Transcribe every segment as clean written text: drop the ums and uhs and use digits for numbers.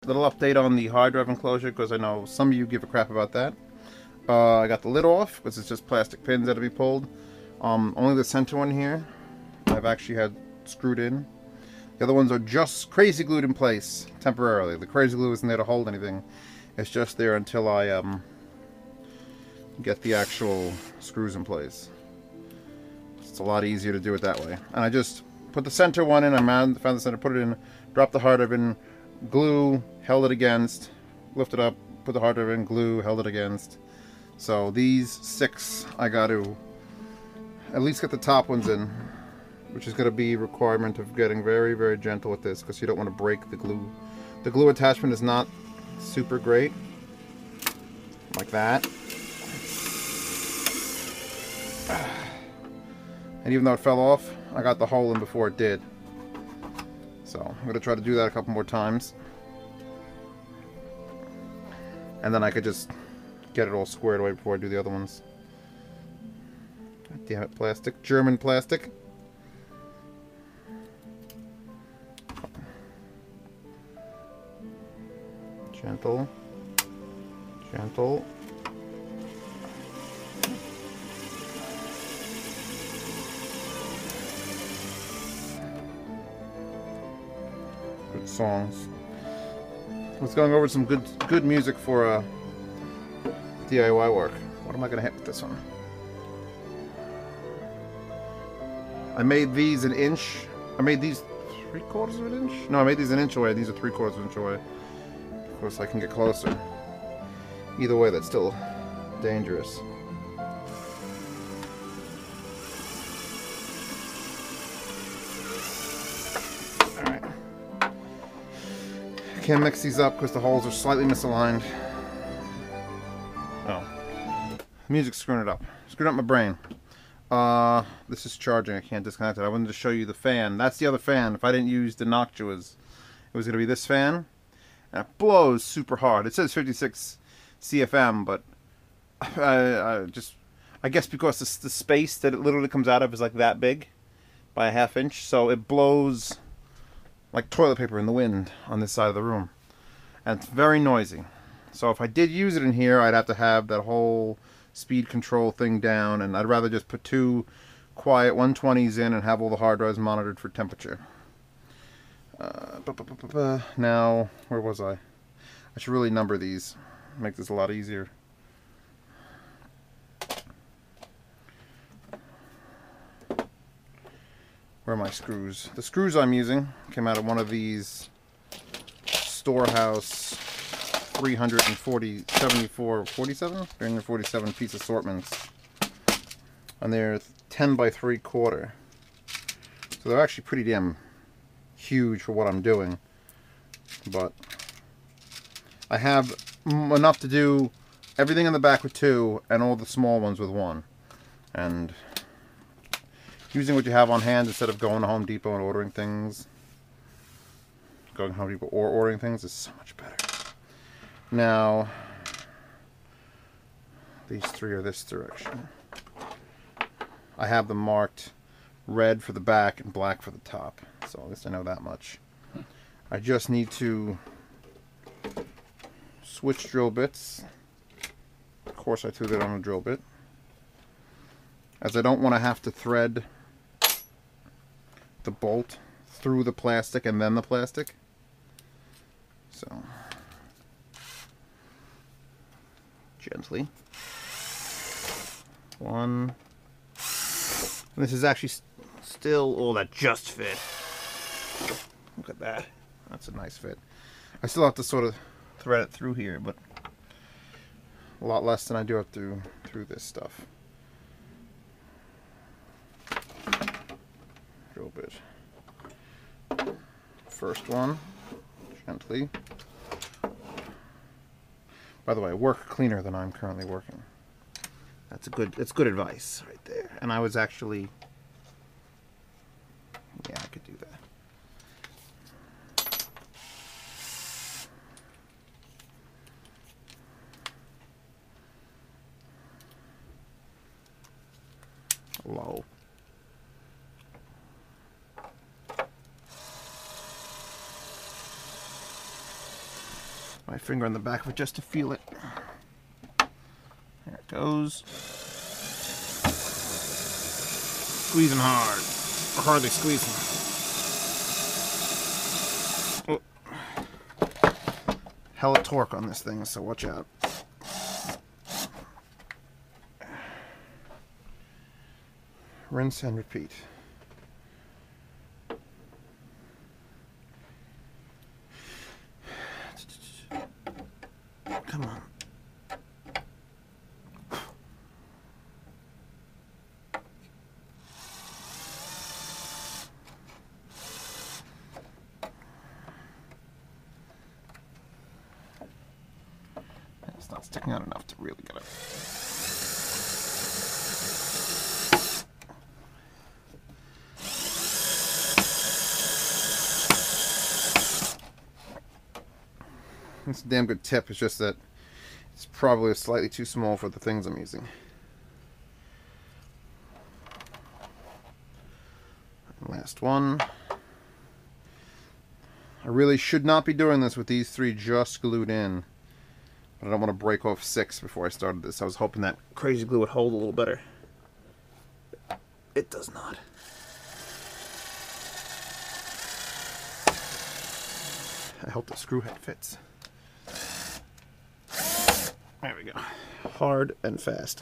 Little update on the hard drive enclosure, because I know some of you give a crap about that. I got the lid off, because it's just plastic pins that have to be pulled. Only the center one here I've actually had screwed in. The other ones are just crazy glued in place temporarily. The crazy glue isn't there to hold anything. It's just there until I get the actual screws in place. It's a lot easier to do it that way. And I just put the center one in. I found the center, put it in, dropped the hard drive in, glue, held it against, lift it up, put the hard drive in, glue, held it against. So these 6, I got to at least get the top ones in, which is going to be a requirement of getting very, very gentle with this, because you don't want to break the glue. The glue attachment is not super great, like that. And even though it fell off, I got the hole in before it did. So I'm going to try to do that a couple more times. And then I could just get it all squared away before I do the other ones. God damn it, plastic. German plastic. Gentle. Gentle. Good songs. I was going over some good music for DIY work. What am I gonna hit with this one? I made these an inch. I made these 3/4 of an inch? No, I made these an inch away. These are 3/4 of an inch away. Of course, I can get closer. Either way, that's still dangerous. Alright. I can't mix these up because the holes are slightly misaligned. Oh. The music's screwing it up. Screwed up my brain. This is charging. I can't disconnect it. I wanted to show you the fan. That's the other fan. If I didn't use the Noctuas, it was going to be this fan. And it blows super hard. It says 56 CFM, but I guess because the space that it literally comes out of is like that big by a 1/2 inch, so it blows like toilet paper in the wind on this side of the room. And it's very noisy. So if I did use it in here, I'd have to have that whole speed control thing down, and I'd rather just put 2 quiet 120s in and have all the hard drives monitored for temperature. Now, where was I? I should really number these. Make this a lot easier. Where are my screws? The screws I'm using came out of one of these Storehouse 347 piece assortments, and they're 10 by 3/4, so they're actually pretty damn huge for what I'm doing, but I have enough to do everything in the back with 2 and all the small ones with 1, and using what you have on hand instead of going to Home Depot and ordering things. Going to Home Depot or ordering things is so much better. Now, these 3 are this direction. I have them marked red for the back and black for the top, so at least I know that much. I just need to switch drill bits. Of course I threw that on a drill bit, as I don't want to have to thread the bolt through the plastic and then the plastic. So gently. 1. This is actually still, oh, that just fit. Look at that. That's a nice fit. I still have to sort of thread it through here, but a lot less than I do have to through this stuff. Drill bit. First one, gently. By the way, work cleaner than I'm currently working. That's good advice right there. And I was actually, yeah, I could do that. Low. My finger on the back of it just to feel it. There it goes. Squeezing hard. Or hardly squeezing. Oh. Hella torque on this thing, so watch out. Rinse and repeat. Come on. It's not sticking out enough to really get it. It's a damn good tip, it's just that it's probably slightly too small for the things I'm using. Last one. I really should not be doing this with these three just glued in. But I don't want to break off 6 before I started this. I was hoping that crazy glue would hold a little better. It does not. I hope the screw head fits. There we go. Hard and fast.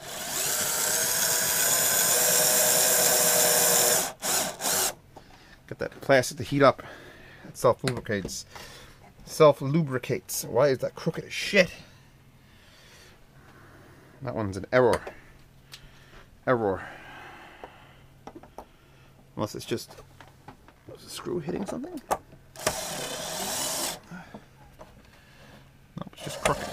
Get that plastic to heat up. It self-lubricates. Self-lubricates. Why is that crooked as shit? That one's an error. Error. Unless it's just... Was the screw hitting something? No, it's just crooked.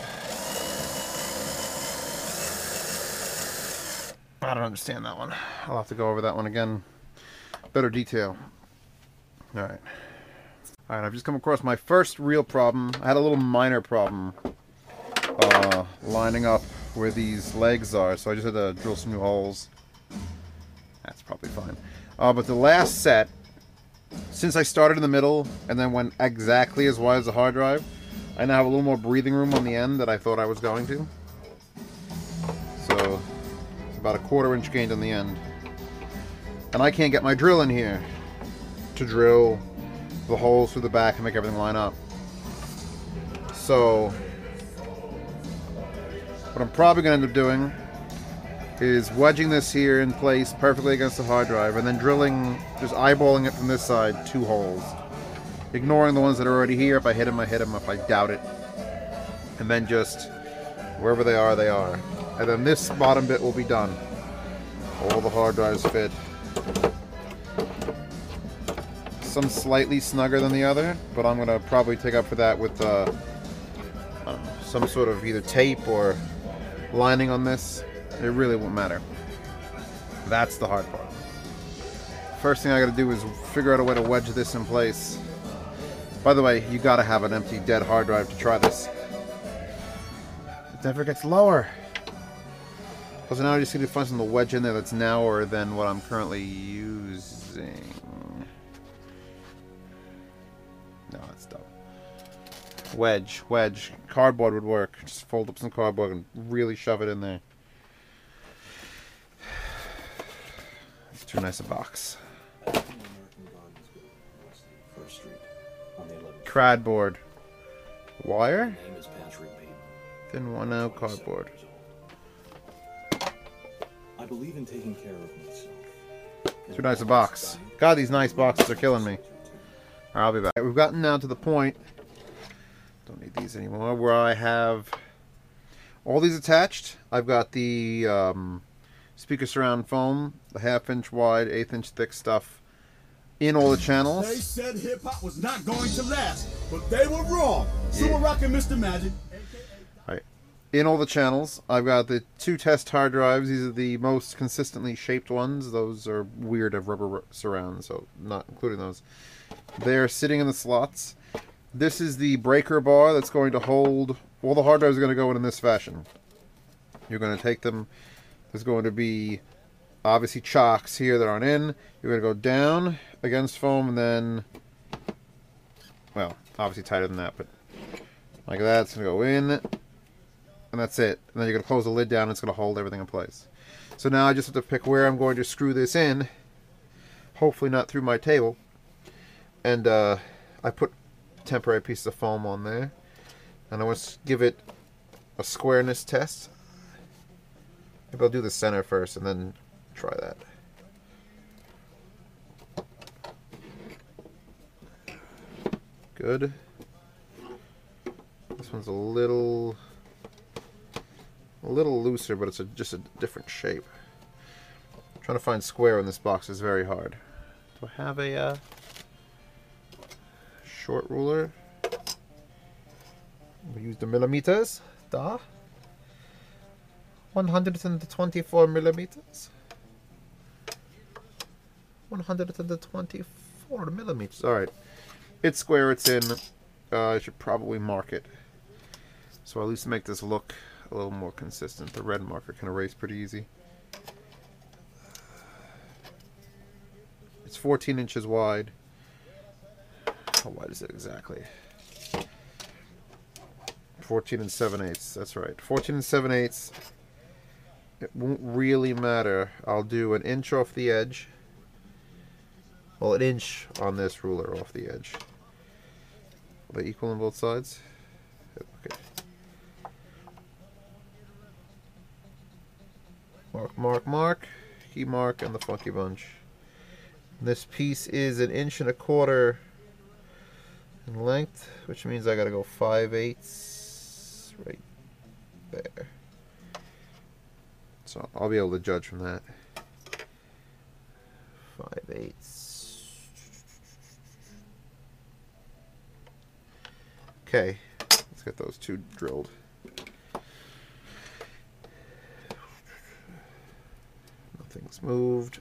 I don't understand that one. I'll have to go over that one again. Better detail. Alright. Alright, I've just come across my first real problem. I had a little minor problem lining up where these legs are, so I just had to drill some new holes. That's probably fine. But the last set, since I started in the middle and then went exactly as wide as the hard drive, I now have a little more breathing room on the end that I thought I was going to. So, it's about a 1/4 inch gained on the end. And I can't get my drill in here to drill the holes through the back and make everything line up. So, what I'm probably going to end up doing is wedging this here in place perfectly against the hard drive and then drilling, just eyeballing it from this side, 2 holes. Ignoring the ones that are already here. If I hit them, I hit them. If I doubt it. And then just, wherever they are, they are. And then this bottom bit will be done. All the hard drives fit. Some slightly snugger than the other, but I'm going to probably take up for that with I don't know, some sort of either tape or lining on this. It really won't matter. That's the hard part. First thing I got to do is figure out a way to wedge this in place. By the way, you got to have an empty dead hard drive to try this. It never gets lower. Because now I just need to find something to wedge in there that's narrower than what I'm currently using. No, that's dumb. Wedge. Cardboard would work. Just fold up some cardboard and really shove it in there. It's too nice a box. Cradboard. Wire? Thin one out cardboard. I believe in taking care of myself. Too nice a box. God, these nice boxes are killing me. Alright, I'll be back. We've gotten now to the point, don't need these anymore, where I have all these attached. I've got the speaker surround foam, the 1/2 inch wide, 1/8 inch thick stuff in all the channels. They said hip-hop was not going to last, but they were wrong. Super Rockin' Mr. Magic. Right. In all the channels, I've got the 2 test hard drives. These are the most consistently shaped ones. Those are weird of rubber surround, so not including those. They're sitting in the slots. This is the breaker bar that's going to hold... All the hard drives are going to go in this fashion. You're going to take them... There's going to be obviously chocks here that aren't in. You're going to go down against foam and then... Well, obviously tighter than that, but... Like that. It's going to go in, and that's it. And then you're going to close the lid down, and it's going to hold everything in place. So now I just have to pick where I'm going to screw this in. Hopefully not through my table. And I put temporary pieces of foam on there. And I want to give it a squareness test. Maybe I'll do the center first and then try that. Good. This one's a little looser, but it's just a different shape. Trying to find square in this box is very hard. Do I have a short ruler? We use the millimeters. Da. 124 millimeters. 124 millimeters. Alright. It's square, it's in. I should probably mark it. So at least make this look a little more consistent. The red marker can erase pretty easy. It's 14 inches wide. How wide is it exactly? 14 and 7/8. That's right. 14 and 7/8. It won't really matter. I'll do an inch off the edge. Well, an inch on this ruler off the edge. Are they equal on both sides? Okay. Mark, mark, mark. Key mark and the funky bunch. This piece is 1 1/4 inches in length, which means I gotta go 5/8 right there. So I'll be able to judge from that. 5/8. Okay, let's get those two drilled. Nothing's moved.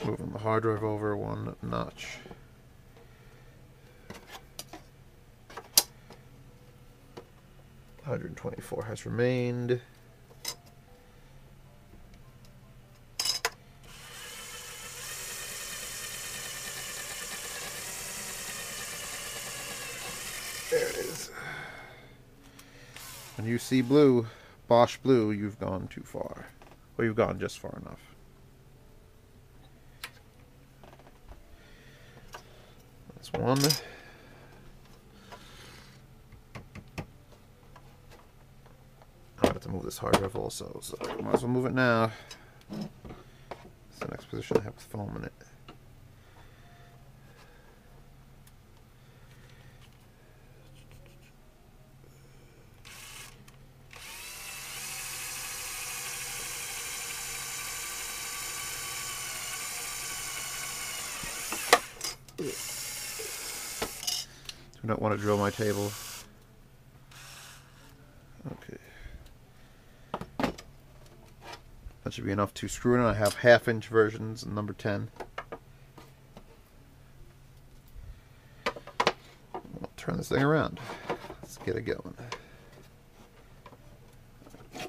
Moving the hard drive over 1 notch. $124 has remained. There it is. When you see blue, Bosch blue, you've gone too far. Or you've gone just far enough. That's one. I have to move this hard drive also, so I might as well move it now. It's the next position I have foam in it. Do not want to drill my table. Okay. That should be enough to screw in. I have 1/2 inch versions, number 10. I'll turn this thing around. Let's get it going.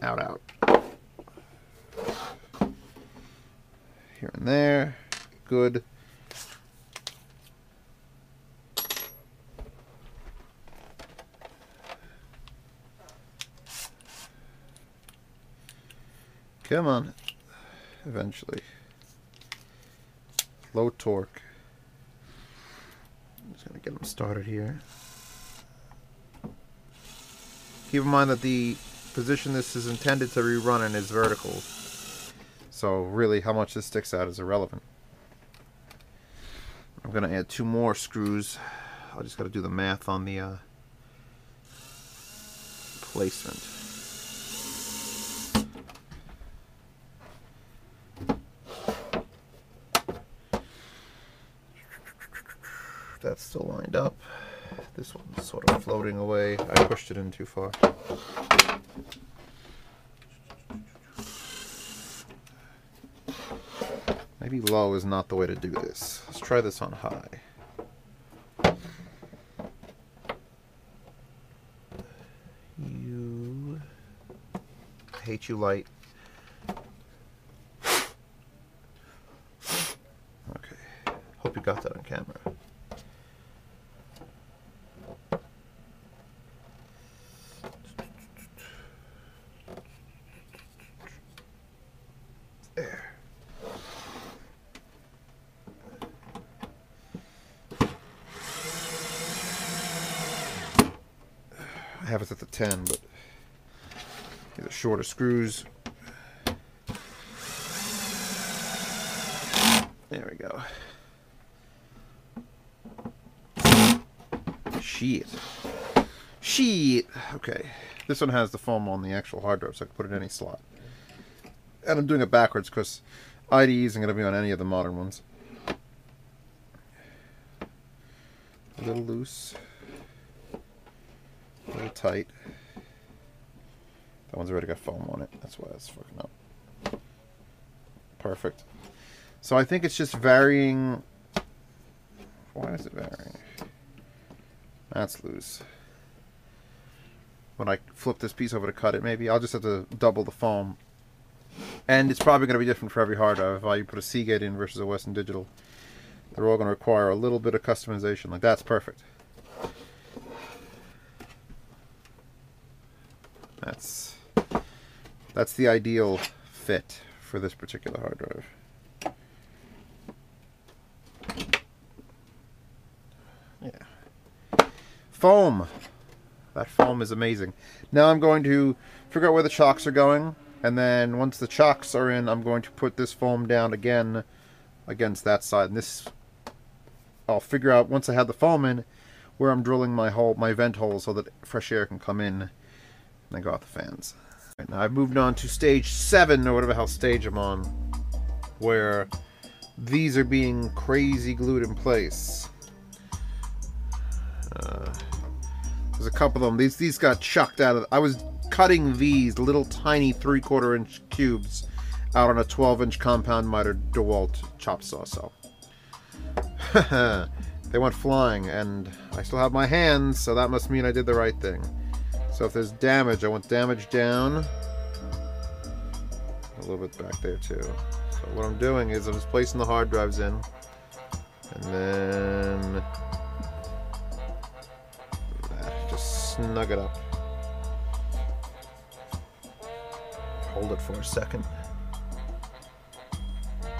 Out, out. Here and there. Good. Come on. Eventually. Low torque. I'm just going to get them started here. Keep in mind that the position this is intended to rerun in is vertical. So really how much this sticks out is irrelevant. I'm going to add 2 more screws. I just got to do the math on the placement. That's still lined up. This one's sort of floating away. I pushed it in too far. Maybe low is not the way to do this. Let's try this on high. You hate you, light. Okay. Hope you got that on camera. There. I have it at the 10, but these are shorter screws. There we go. Shit. Okay. This one has the foam on the actual hard drive, so I can put it in any slot. And I'm doing it backwards because IDE isn't going to be on any of the modern ones. A little loose. A little tight. That one's already got foam on it. That's why it's fucking up. Perfect. So I think it's just varying. Why is it varying? That's loose. When I flip this piece over to cut it, maybe I'll just have to double the foam. And it's probably going to be different for every hard drive. If I put a Seagate in versus a Western Digital, they're all going to require a little bit of customization. Like, that's perfect. That's the ideal fit for this particular hard drive. Yeah. Foam. That foam is amazing. Now I'm going to figure out where the chocks are going, and then once the chocks are in, I'm going to put this foam down again against that side. And this, I'll figure out once I have the foam in where I'm drilling my vent hole so that fresh air can come in and then go out the fans. Right, now I've moved on to stage 7, or whatever the hell stage I'm on, where these are being crazy glued in place. There's a couple of them. These got chucked out of. I was cutting these little tiny 3/4 inch cubes out on a 12-inch compound miter DeWalt chop saw. So they went flying, and I still have my hands, so that must mean I did the right thing. So if there's damage, I want damage down. A little bit back there too. So what I'm doing is I'm just placing the hard drives in, and then just snug it up. Hold it for a second.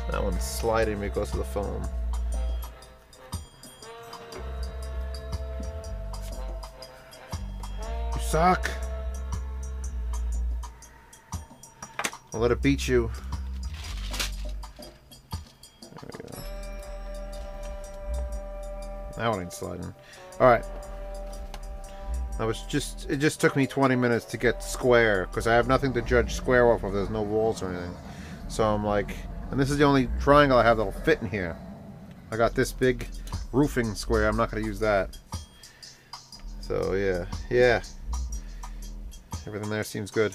That one's sliding because of the foam. You suck. Don't let it beat you. There we go. That one ain't sliding. Alright. It just took me 20 minutes to get square, because I have nothing to judge square off of. There's no walls or anything. So I'm like, and this is the only triangle I have that'll fit in here. I got this big roofing square. I'm not going to use that. So yeah. Everything there seems good.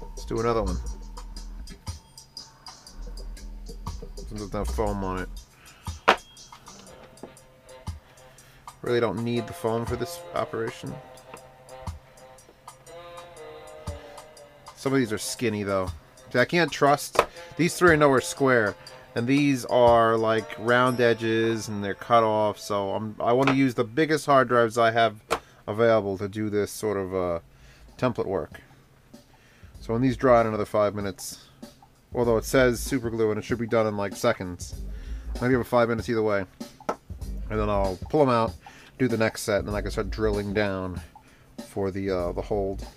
Let's do another one. This one doesn't have foam on it. Really don't need the foam for this operation. Some of these are skinny though. See, I can't trust. These three are nowhere square, and these are like round edges and they're cut off. So I want to use the biggest hard drives I have available to do this sort of template work. So when these dry in another 5 minutes, although it says super glue and it should be done in like seconds, I'm gonna give it 5 minutes either way, and then I'll pull them out, do the next set, and then I can start drilling down for the hold.